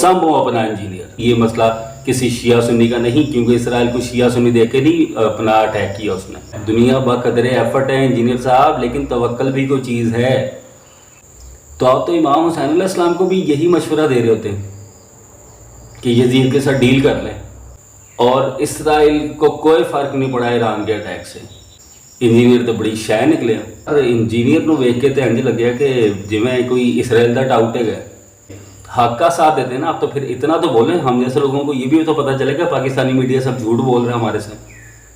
سمبھو اپنا انجینئر. یہ مسئلہ کسی شیعہ سنی کا نہیں، کیونکہ اسرائیل کو شیعہ سنی دیکھ کے نہیں اپنا اٹیک کیا اس نے. دنیا بقدر ایفرٹ ہے انجینئر صاحب، لیکن توکل بھی کوئی چیز ہے. تو آپ تو امام حسین علیہ السلام کو بھی یہی مشورہ دے رہے ہوتے ہیں کہ یزید کے ساتھ ڈیل کر لیں، اور اسرائیل کو کوئی فرق نہیں پڑا ایران کے اٹیک سے. انجینئر تو بڑی شے نکلے. اور انجینئر نو ویکھ کے تو انج لگیا کہ جویں کوئی اسرائیل دا ٹاؤٹ ہے. حق کا ساتھ دیتے ہیں نا آپ، تو پھر اتنا تو بولیں. ہم جیسے لوگوں کو یہ بھی تو پتہ چلے گا پاکستانی میڈیا سب جھوٹ بول رہے ہیں ہمارے سے.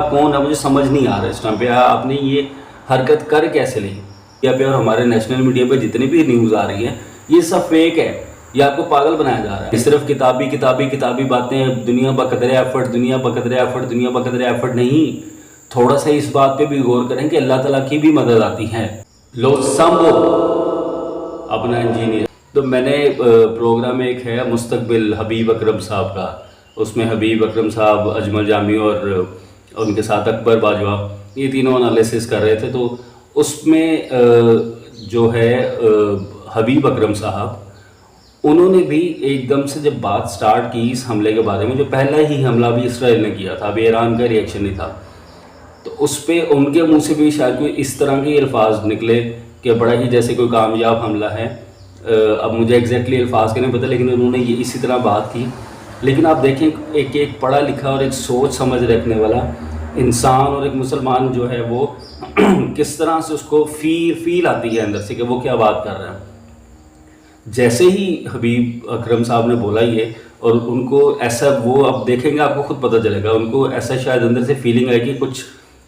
کون ہے مجھے سمجھ نہیں آ رہا اس ٹائم پہ آپ نے یہ حرکت کر کیسے لی. یا پہ اور ہمارے نیشنل میڈیا پہ جتنی بھی نیوز آ رہی ہیں یہ سب فیک ہے. یہ آپ کو پاگل بنایا جا رہا ہے. صرف کتابی باتیں، دنیا بقدر ایفرٹ، دنیا بقدر ایفرٹ، دنیا بقدر ایفرٹ نہیں. تھوڑا سا اس بات پہ بھی غور کریں کہ اللہ تعالیٰ کی بھی مدد آتی ہے. لو سمبھو اپنا انجینئر. تو میں نے پروگرام ایک ہے مستقبل حبیب اکرم صاحب کا، اس میں حبیب اکرم صاحب، اجمل جامی اور ان کے ساتھ اکبر باجوہ، یہ تینوں انالیسس کر رہے تھے. تو اس میں جو ہے حبیب اکرم صاحب، انہوں نے بھی ایک دم سے جب بات سٹارٹ کی اس حملے کے بارے میں، جو پہلا ہی حملہ بھی اسرائیل نے کیا تھا، ابھی ایران کا ریئیکشن نہیں تھا، تو اس پہ ان کے منہ سے بھی شاید کوئی اس طرح کے الفاظ نکلے کہ بڑا ہی جیسے کوئی کامیاب حملہ ہے. اب مجھے ایگزیکٹلی الفاظ کے نہیں پتہ، لیکن انہوں نے یہ اسی طرح بات کی. لیکن آپ دیکھیں ایک پڑھا لکھا اور ایک سوچ سمجھ رکھنے والا انسان اور ایک مسلمان جو ہے وہ کس طرح سے اس کو فیل آتی ہے اندر سے کہ وہ کیا بات کر رہا ہے. جیسے ہی حبیب اکرم صاحب نے بولا یہ، اور ان کو ایسا، وہ اب دیکھیں گے آپ کو خود پتہ چلے گا، ان کو ایسا شاید اندر سے فیلنگ آئے کہ کچھ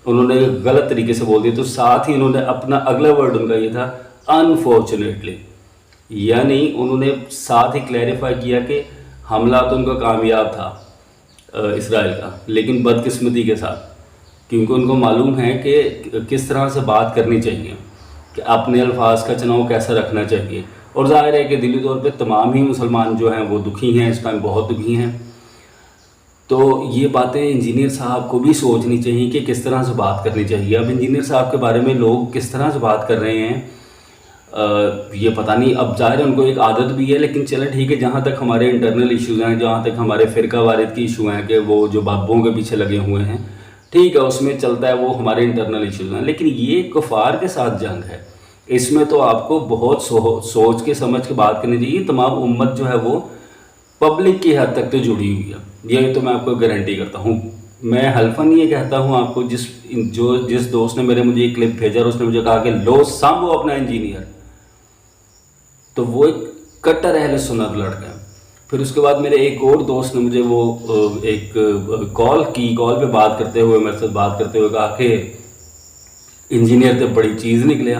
انہوں نے غلط طریقے سے بول دیا. تو ساتھ ہی انہوں نے اپنا اگلا ورڈ ان کا یہ تھا انفارچونیٹلی، یعنی انہوں نے ساتھ ہی کلیریفائی کیا کہ حملہ تو ان کا کامیاب تھا اسرائیل کا، لیکن بدقسمتی کے ساتھ، کیونکہ ان کو معلوم ہے کہ کس طرح سے بات کرنی چاہیے، کہ اپنے الفاظ کا چناؤ کیسا رکھنا چاہیے. اور ظاہر ہے کہ دلی طور پہ تمام ہی مسلمان جو ہیں وہ دکھی ہیں، اس ٹائم بہت دکھی ہیں. تو یہ باتیں انجینئر صاحب کو بھی سوچنی چاہیے کہ کس طرح سے بات کرنی چاہیے. اب انجینئر صاحب کے بارے میں لوگ کس طرح سے بات کر رہے ہیں یہ پتہ نہیں. اب ظاہر ہے ان کو ایک عادت بھی ہے، لیکن چلیں ٹھیک ہے، جہاں تک ہمارے انٹرنل ایشوز ہیں، جہاں تک ہمارے فرقہ وارث کی ایشو ہیں کہ وہ جو بابوں کے پیچھے لگے ہوئے ہیں، ٹھیک ہے، اس میں چلتا ہے، وہ ہمارے انٹرنل ایشوز ہیں. لیکن یہ کفار کے ساتھ جنگ ہے، اس میں تو آپ کو بہت سوچ کے سمجھ کے بات کرنی چاہیے. تمام امت جو ہے وہ پبلک کی حد تک تو جڑی ہوئی ہے، یہ تو میں آپ کو گارنٹی کرتا ہوں. میں حلفاً یہ کہتا ہوں آپ کو، جس دوست نے مجھے یہ کلپ بھیجا اور اس نے مجھے کہا کہ لو سمبھو اپنا انجینئر، تو وہ ایک کٹر اہل سنت لڑکا ہے. پھر اس کے بعد میرے ایک اور دوست نے مجھے وہ ایک کال پہ بات کرتے ہوئے، میرے ساتھ بات کرتے ہوئے کہا کہ انجینئر تو بڑی چیز نکلیا،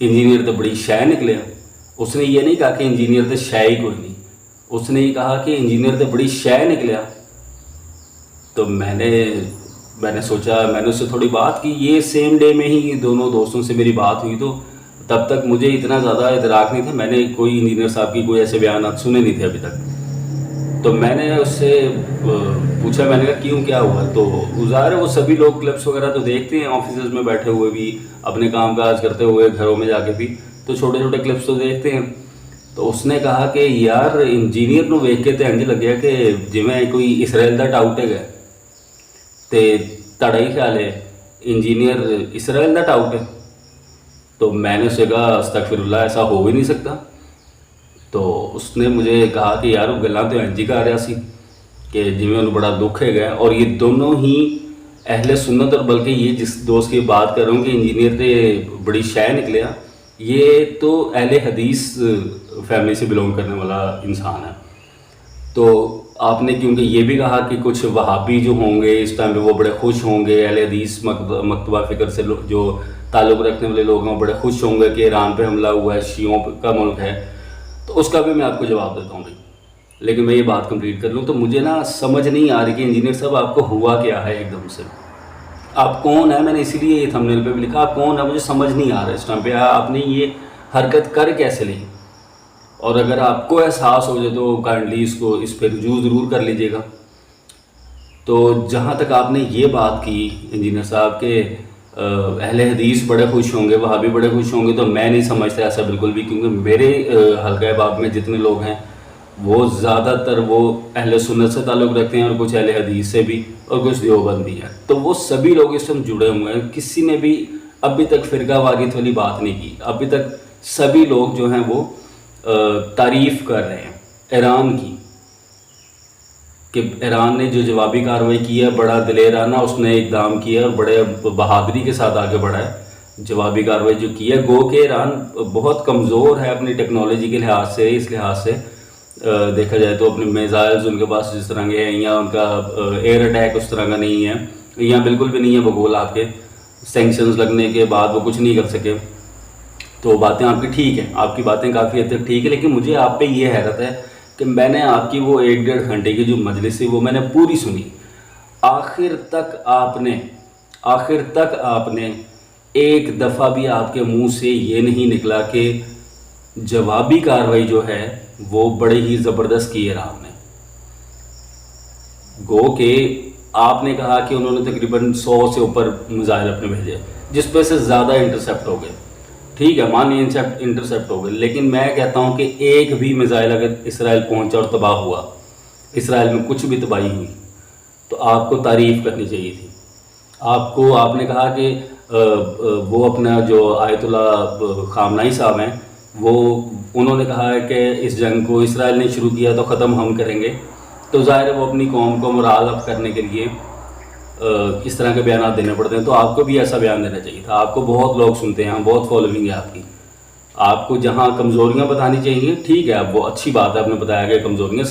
انجینئر تو بڑی شے نکلیا. اس نے یہ نہیں کہا کہ انجینئر تو شے ہی کوئی نہیں، اس نے یہ کہا کہ انجینئر تو بڑی شے نکلیا. تو میں نے سوچا، میں نے اس سے تھوڑی بات کی. یہ سیم ڈے میں ہی دونوں دوستوں سے میری بات ہوئی، تو تب تک مجھے اتنا زیادہ ادراک نہیں تھا، میں نے کوئی انجینئر صاحب کی کوئی ایسے بیانات سنے نہیں تھے ابھی تک. تو میں نے اس سے پوچھا، میں نے کہا کیوں، کیا ہوا؟ تو ظاہر ہے وہ سبھی لوگ کلپس وغیرہ تو دیکھتے ہیں، آفیسز میں بیٹھے ہوئے بھی، اپنے کام کاج کرتے ہوئے گھروں میں جا کے بھی تو چھوٹے چھوٹے کلپس تو دیکھتے ہیں. تو اس نے کہا کہ یار انجینئر نو ویکھ کے تو انج لگیا کہ جویں کوئی اسرائیل دا ٹاؤٹ ہے. تے تڑا ہی خیال ہے انجینئر اسرائیل دا ٹاؤٹ ہے؟ تو میں نے اسے کہا استغفر اللہ، ایسا ہو بھی نہیں سکتا. تو اس نے مجھے کہا کہ یار وہ گلاں تو انج ہی کر رہا سی کہ جویں انہوں بڑا دکھ ہے گیا. اور یہ دونوں ہی اہل سنت، اور بلکہ یہ جس دوست کی بات کر رہا ہوں کہ انجینئر تے بڑی شے نکلیا، یہ تو اہل حدیث فیملی سے بلونگ کرنے والا انسان ہے. تو آپ نے کیونکہ یہ بھی کہا کہ کچھ وہابی جو ہوں گے اس ٹائم پہ وہ بڑے خوش ہوں گے، اہل حدیث مکتبہ فکر سے جو تعلق رکھنے والے لوگ ہیں وہ بڑے خوش ہوں گے کہ ایران پہ حملہ ہوا ہے، شیعوں کا ملک ہے. تو اس کا بھی میں آپ کو جواب دیتا ہوں بھائی، لیکن میں یہ بات کمپلیٹ کر لوں. تو مجھے سمجھ نہیں آ رہی کہ انجینئر صاحب آپ کو ہوا کیا ہے ایک دم سے، آپ کون ہیں؟ میں نے اسی لیے یہ تھمبنیل پہ بھی لکھا آپ کون ہیں، مجھے سمجھ نہیں آ رہا اس ٹائم پہ آپ نے یہ حرکت کر کیسے لی. اور اگر آپ کو احساس ہو جائے تو کائنڈلی اس پہ رجوع ضرور کر لیجیے گا. تو جہاں تک آپ نے یہ بات کی انجینئر صاحب کہ اہل حدیث بڑے خوش ہوں گے، وہابی بڑے خوش ہوں گے، تو میں نہیں سمجھتا ایسا بالکل بھی، کیونکہ میرے حلقہ باب میں جتنے لوگ ہیں وہ زیادہ تر وہ اہل سنت سے تعلق رکھتے ہیں اور کچھ اہل حدیث سے بھی اور کچھ دیوبند بھی ہیں. تو وہ سبھی لوگ اس میں جڑے ہوئے ہیں. کسی نے بھی ابھی تک فرقہ واریت والی بات نہیں کی. ابھی تک سبھی لوگ جو ہیں وہ تعریف کر رہے ہیں ایران کی کہ ایران نے جو جوابی کارروائی کی ہے بڑا دلیرانہ اس نے اقدام کیا اور بڑے بہادری کے ساتھ آگے بڑھا ہے. جوابی کارروائی جو کی ہے، گو کہ ایران بہت کمزور ہے اپنی ٹیکنالوجی کے لحاظ سے. اس لحاظ سے دیکھا جائے تو اپنے میزائلز ان کے پاس جس طرح کے ہیں یا ان کا ایئر اٹیک اس طرح کا نہیں ہے، یا بالکل بھی نہیں ہے. بگول آپ کے سینکشنز لگنے کے بعد وہ کچھ نہیں کر سکے. تو باتیں آپ کی ٹھیک ہیں، آپ کی باتیں کافی حد تک ٹھیک ہے، لیکن مجھے آپ پہ یہ حیرت ہے کہ میں نے آپ کی وہ 1-1.5 گھنٹے کی جو مجلس تھی وہ میں نے پوری سنی. آخر تک آپ نے ایک دفعہ بھی آپ کے منہ سے یہ نہیں نکلا کہ جوابی کارروائی جو ہے وہ بڑے ہی زبردست کی ایران نے. گو کہ آپ نے کہا کہ انہوں نے تقریباً 100 سے اوپر میزائل اپنے بھیجے جس پہ سے زیادہ انٹرسیپٹ ہو گئے. ٹھیک ہے، مان لیجیے انٹرسیپٹ ہو گئے، لیکن میں کہتا ہوں کہ ایک بھی میزائل اگر اسرائیل پہنچا اور تباہ ہوا، اسرائیل میں کچھ بھی تباہی ہوئی، تو آپ کو تعریف کرنی چاہیے تھی. آپ نے کہا کہ وہ اپنا جو آیت اللہ خامنائی صاحب ہیں انہوں نے کہا ہے کہ اس جنگ کو اسرائیل نے شروع کیا تو ختم ہم کریں گے. تو ظاہر ہے وہ اپنی قوم کو مرال اپ کرنے کے لیے اس طرح کے بیانات دینے پڑتے ہیں. تو آپ کو بھی ایسا بیان دینا چاہیے تھا. آپ کو بہت لوگ سنتے ہیں، بہت فالوئنگ ہے آپ کی. آپ کو جہاں کمزوریاں بتانی چاہیے، ٹھیک ہے، اب وہ اچھی بات ہے، آپ نے بتایا کہ کمزوریاں